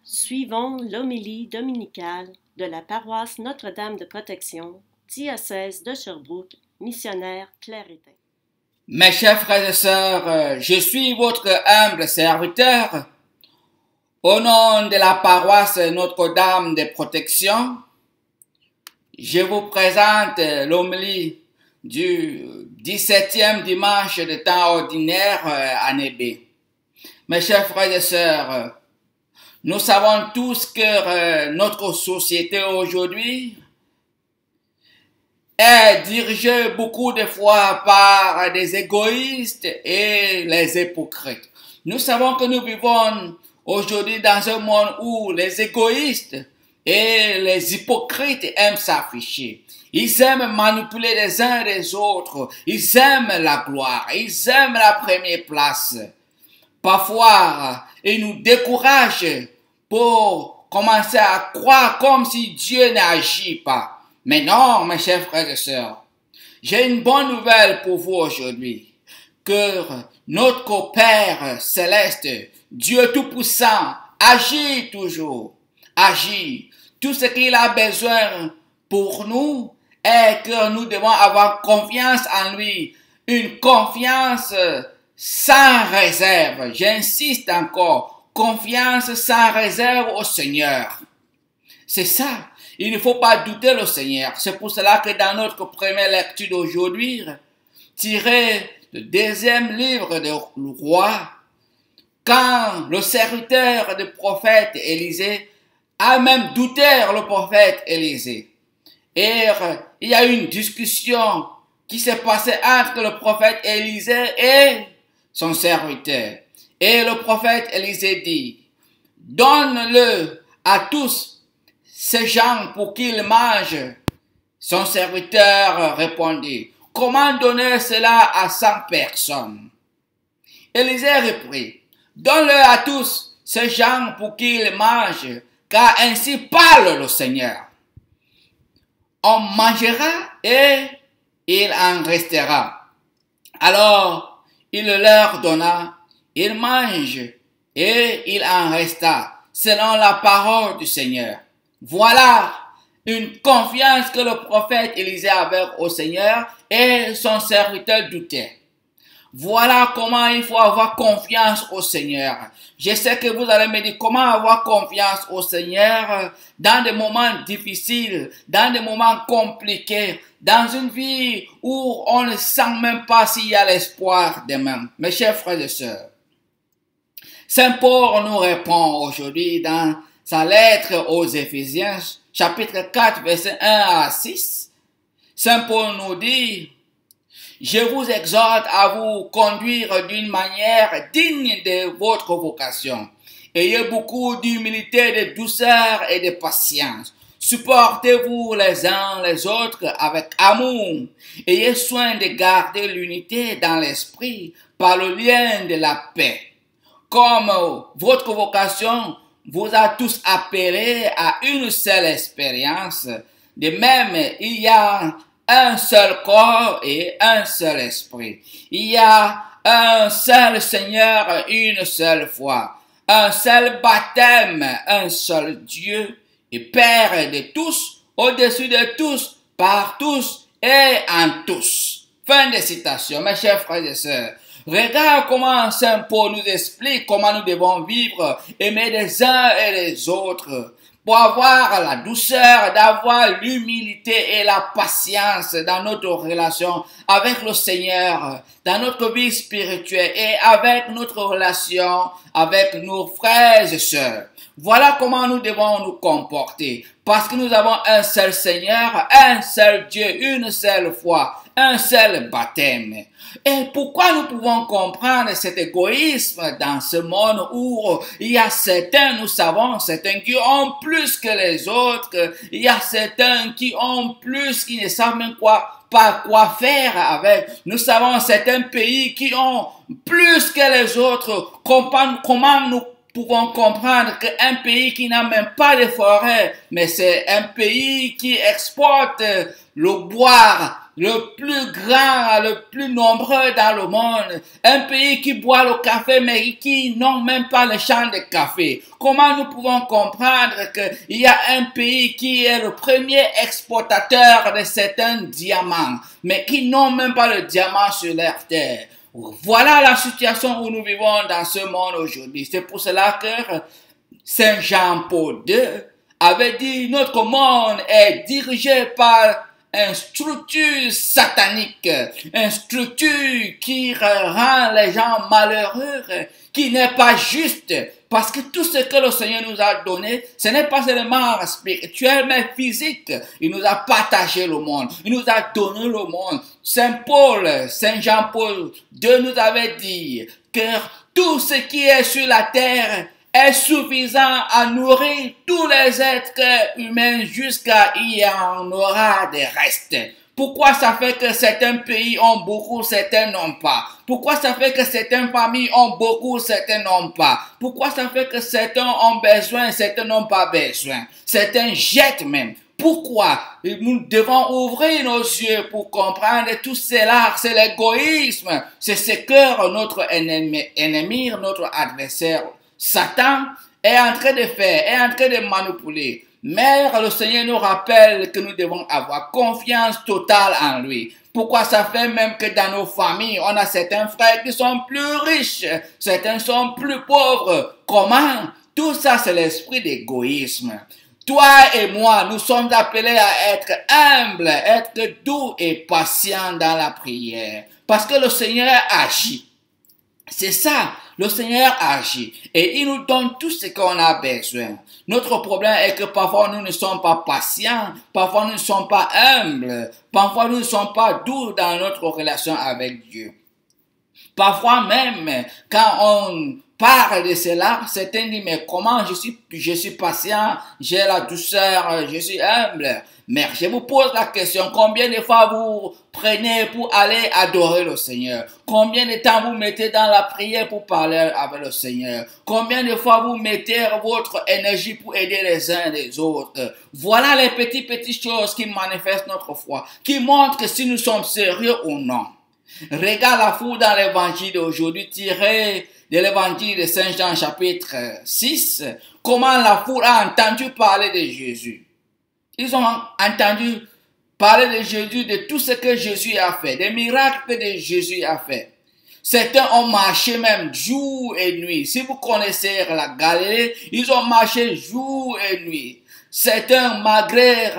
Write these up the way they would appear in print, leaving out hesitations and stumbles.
Suivons l'homélie dominicale de la paroisse Notre-Dame de Protection, diocèse de Sherbrooke, missionnaire Claire-Étain. Mes chers frères et sœurs, je suis votre humble serviteur. Au nom de la paroisse Notre-Dame de Protection, je vous présente l'homélie du 17e dimanche de temps ordinaire année B. Mes chers frères et sœurs, nous savons tous que notre société aujourd'hui est dirigée beaucoup de fois par des égoïstes et les hypocrites. Nous savons que nous vivons aujourd'hui dans un monde où les égoïstes et les hypocrites aiment s'afficher. Ils aiment manipuler les uns les autres. Ils aiment la gloire. Ils aiment la première place. Parfois, ils nous découragent pour commencer à croire comme si Dieu n'agit pas. Mais non, mes chers frères et sœurs, j'ai une bonne nouvelle pour vous aujourd'hui. Que notre Père céleste, Dieu Tout-Puissant, agit toujours. Agit. Tout ce qu'il a besoin pour nous est que nous devons avoir confiance en lui. Une confiance sans réserve. J'insiste encore. Confiance sans réserve au Seigneur. C'est ça. Il ne faut pas douter le Seigneur. C'est pour cela que dans notre première lecture d'aujourd'hui, tiré du deuxième livre de Roi, quand le serviteur du prophète Élisée a même douté le prophète Élisée. Et il y a eu une discussion qui s'est passée entre le prophète Élisée et son serviteur. Et le prophète Élisée dit, donne-le à tous ces gens pour qu'ils mangent. Son serviteur répondit, comment donner cela à 100 personnes? Élisée reprit, donne-le à tous ces gens pour qu'ils mangent, car ainsi parle le Seigneur. On mangera et il en restera. Alors il leur donna. Il mange et il en resta, selon la parole du Seigneur. Voilà une confiance que le prophète Élisée avait au Seigneur et son serviteur doutait. Voilà comment il faut avoir confiance au Seigneur. Je sais que vous allez me dire comment avoir confiance au Seigneur dans des moments difficiles, dans des moments compliqués, dans une vie où on ne sent même pas s'il y a l'espoir demain. Mes chers frères et sœurs, Saint Paul nous répond aujourd'hui dans sa lettre aux Éphésiens, chapitre 4, verset 1 à 6. Saint Paul nous dit, je vous exhorte à vous conduire d'une manière digne de votre vocation. Ayez beaucoup d'humilité, de douceur et de patience. Supportez-vous les uns les autres avec amour. Ayez soin de garder l'unité dans l'esprit par le lien de la paix. Comme votre vocation vous a tous appelés à une seule expérience, de même, il y a un seul corps et un seul esprit. Il y a un seul Seigneur, une seule foi, un seul baptême, un seul Dieu et Père de tous, au-dessus de tous, par tous et en tous. Fin de citation, mes chers frères et sœurs. Regarde comment Saint Paul nous explique comment nous devons vivre, aimer les uns et les autres, pour avoir la douceur, d'avoir l'humilité et la patience dans notre relation avec le Seigneur, dans notre vie spirituelle et avec notre relation avec nos frères et sœurs. Voilà comment nous devons nous comporter, parce que nous avons un seul Seigneur, un seul Dieu, une seule foi, un seul baptême. Et pourquoi nous pouvons comprendre cet égoïsme dans ce monde où il y a certains, nous savons, certains qui ont plus que les autres, il y a certains qui ont plus, qui ne savent même pas quoi faire avec. Nous savons certains pays qui ont plus que les autres. Comment nous pouvons comprendre qu'un pays qui n'a même pas de forêt, mais c'est un pays qui exporte le bois le plus grand, le plus nombreux dans le monde. Un pays qui boit le café, mais qui n'ont même pas le champ de café. Comment nous pouvons comprendre qu'il y a un pays qui est le premier exportateur de certains diamants, mais qui n'ont même pas le diamant sur leur terre? Voilà la situation où nous vivons dans ce monde aujourd'hui. C'est pour cela que Saint Jean-Paul II avait dit, notre monde est dirigé par une structure satanique, une structure qui rend les gens malheureux, qui n'est pas juste, parce que tout ce que le Seigneur nous a donné, ce n'est pas seulement spirituel, mais physique. Il nous a partagé le monde, il nous a donné le monde. Saint Jean-Paul II nous avait dit que tout ce qui est sur la terre est suffisant à nourrir tous les êtres humains jusqu'à il y en aura des restes. Pourquoi ça fait que certains pays ont beaucoup, certains n'ont pas? Pourquoi ça fait que certaines familles ont beaucoup, certains n'ont pas? Pourquoi ça fait que certains ont besoin, certains n'ont pas besoin? Certains jettent même. Pourquoi? Nous devons ouvrir nos yeux pour comprendre tout cela. C'est l'égoïsme. C'est ce que notre ennemi, notre adversaire, Satan, est en train de faire, est en train de manipuler. Mais le Seigneur nous rappelle que nous devons avoir confiance totale en lui. Pourquoi ça fait même que dans nos familles, on a certains frères qui sont plus riches, certains sont plus pauvres. Comment? Tout ça, c'est l'esprit d'égoïsme. Toi et moi, nous sommes appelés à être humbles, être doux et patients dans la prière. Parce que le Seigneur agit. C'est ça, le Seigneur agit et il nous donne tout ce qu'on a besoin. Notre problème est que parfois nous ne sommes pas patients, parfois nous ne sommes pas humbles, parfois nous ne sommes pas doux dans notre relation avec Dieu. Parfois même, quand on parle de cela, certains disent, mais comment je suis patient, j'ai la douceur, je suis humble. Mais je vous pose la question, combien de fois vous prenez pour aller adorer le Seigneur? Combien de temps vous mettez dans la prière pour parler avec le Seigneur? Combien de fois vous mettez votre énergie pour aider les uns les autres? Voilà les petites choses qui manifestent notre foi, qui montrent que si nous sommes sérieux ou non. Regarde la foule dans l'évangile d'aujourd'hui tiré de l'évangile de Saint Jean chapitre 6, comment la foule a entendu parler de Jésus. Ils ont entendu parler de Jésus, de tout ce que Jésus a fait, des miracles que Jésus a fait. Certains ont marché même jour et nuit. Si vous connaissez la Galilée, ils ont marché jour et nuit. Certains, malgré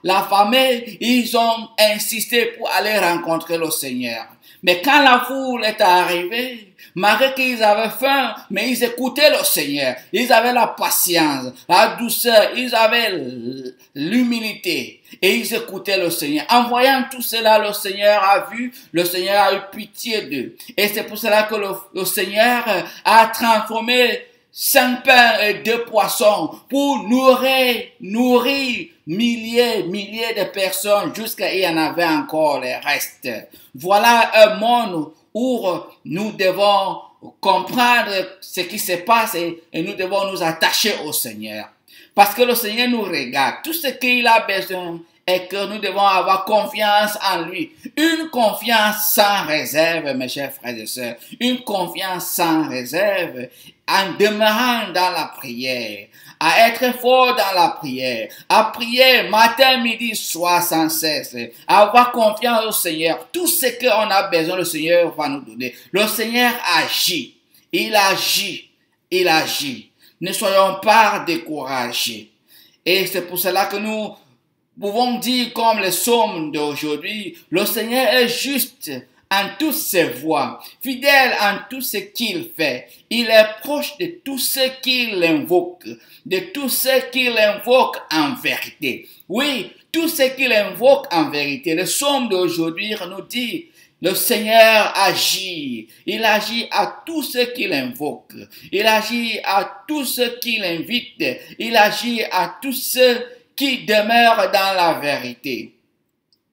la famine, ils ont insisté pour aller rencontrer le Seigneur. Mais quand la foule est arrivée, malgré qu'ils avaient faim, mais ils écoutaient le Seigneur. Ils avaient la patience, la douceur, ils avaient l'humilité et ils écoutaient le Seigneur. En voyant tout cela, le Seigneur a vu, le Seigneur a eu pitié d'eux. Et c'est pour cela que le Seigneur a transformé 5 pains et 2 poissons pour nourrir milliers de personnes jusqu'à il y en avait encore les restes. Voilà un monde où nous devons comprendre ce qui se passe et nous devons nous attacher au Seigneur. Parce que le Seigneur nous regarde. Tout ce qu'il a besoin est que nous devons avoir confiance en lui. Une confiance sans réserve, mes chers frères et sœurs. Une confiance sans réserve en demeurant dans la prière. À être fort dans la prière, à prier matin, midi, soir sans cesse, à avoir confiance au Seigneur. Tout ce qu'on a besoin, le Seigneur va nous donner. Le Seigneur agit, il agit, il agit. Ne soyons pas découragés. Et c'est pour cela que nous pouvons dire comme les psaumes d'aujourd'hui, le Seigneur est juste en toutes ses voies, fidèle en tout ce qu'il fait. Il est proche de tous ceux qui l'invoquent, de tous ceux qui l'invoquent en vérité. Oui, tous ceux qui l'invoquent en vérité. Le psaume d'aujourd'hui nous dit, le Seigneur agit. Il agit à tous ceux qui l'invoquent. Il agit à tous ceux qui l'invitent. Il agit à tous ceux qui demeurent dans la vérité.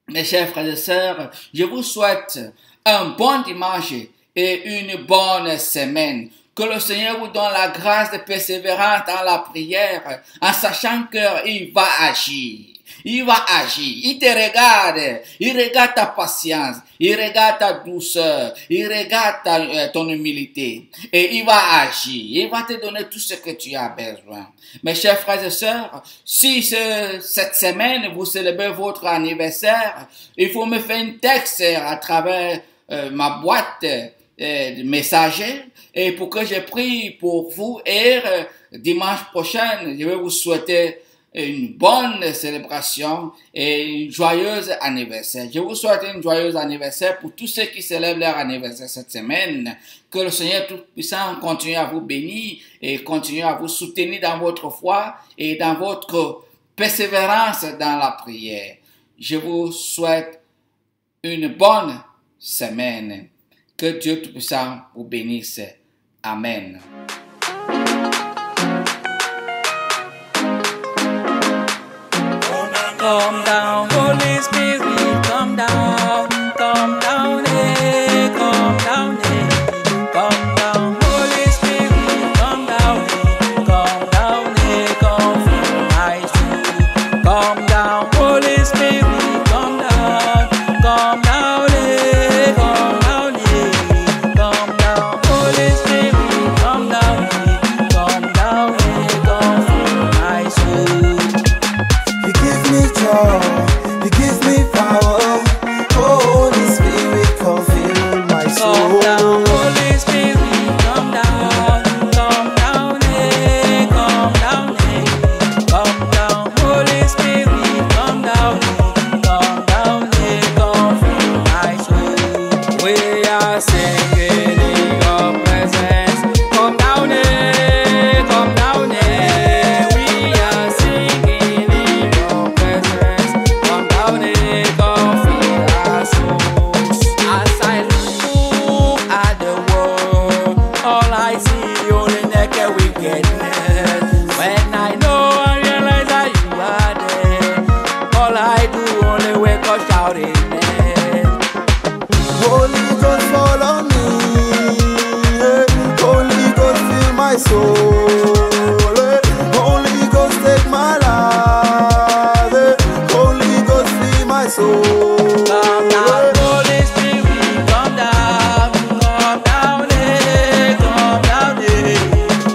Mes chers frères et sœurs, je vous souhaite un bon dimanche et une bonne semaine. Que le Seigneur vous donne la grâce de persévérance dans la prière en sachant qu'il va agir. Il va agir, il te regarde, il regarde ta patience, il regarde ta douceur, il regarde ton humilité et il va agir, il va te donner tout ce que tu as besoin. Mes chers frères et sœurs, si cette semaine vous célébrez votre anniversaire, il faut me faire un texte à travers ma boîte de messager et pour que je prie pour vous et dimanche prochain, je vais vous souhaiter une bonne célébration et une joyeuse anniversaire. Je vous souhaite un joyeux anniversaire pour tous ceux qui célèbrent leur anniversaire cette semaine. Que le Seigneur Tout-Puissant continue à vous bénir et continue à vous soutenir dans votre foi et dans votre persévérance dans la prière. Je vous souhaite une bonne semaine. Que Dieu Tout-Puissant vous bénisse. Amen. Come down, Holy Spirit, come down, eh, come down, eh, come down, Holy Spirit, come down, eh, come fill my soul. Come down, Holy Spirit, come down, eh, come down, eh, come down, Holy Spirit, come down, eh, come fill my soul. You give me joy, you give me power. Holy Spirit, come fill my soul. Come down, Holy Spirit, come down, eh, come down, Holy Spirit, come down, eh, come fill my soul. We are singing in your presence. Come down, eh, come down, eh. We are singing in your presence. Come down, eh, come fill our souls. As I look at the world, all I see only naked wickedness. When I know and realize that you are there, all I do only wake up shouting, eh. Holy Ghost, fall on me. Holy Ghost, fill my soul. Holy Ghost, take my life. Holy Ghost, fill my soul. Come down, Holy Spirit, come down, eh, come down, eh.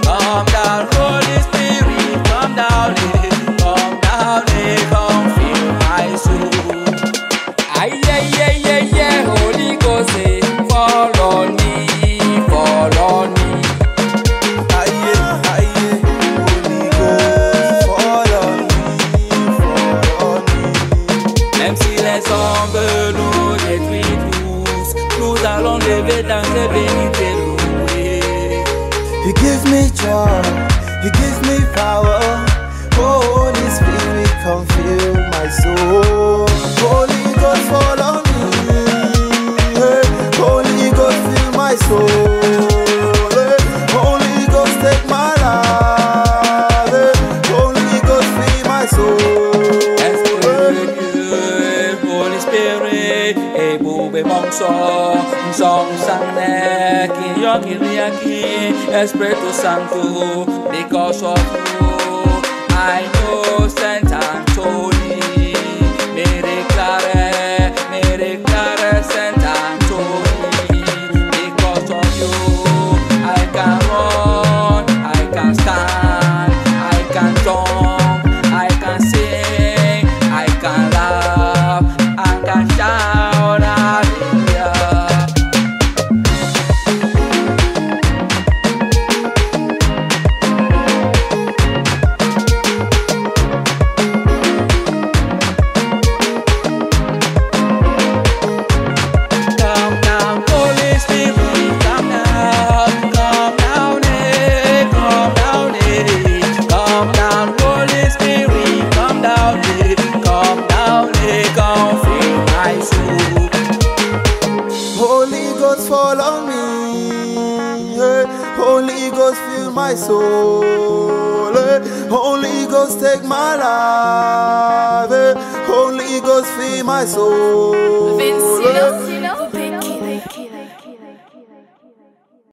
Come down, Holy Spirit, come down, eh, come fill my soul. Aye, Holy Ghost, eh, fall on me, fall on me. Aye, Holy Ghost, fall on me, fall on me. Même si les ombres nous détruisent tous, nous allons lever dans tes bénites et louer. You give me joy, you give me power. Holy Spirit, come fill my soul. Holy Ghost, fall on me. Holy Ghost, fill my soul. Holy Ghost, take my life. Holy Ghost, fill my soul. Esprit de Dieu, Holy Spirit, et boube mon son sang qui yaki, Espiritu Santo, because of you, I know Saint Anthony, me declare Saint Anthony, because of you, I can run, I can stand, I can jump, I can sing, I can laugh, I can shout, hallelujah. Come down, Holy Spirit, come down, eh, come down, Holy Spirit, come down, come fill my soul. Holy Ghost, fall on me. Holy Ghost, fill my soul. Holy Ghost, take my life. Holy Ghost, fill my soul.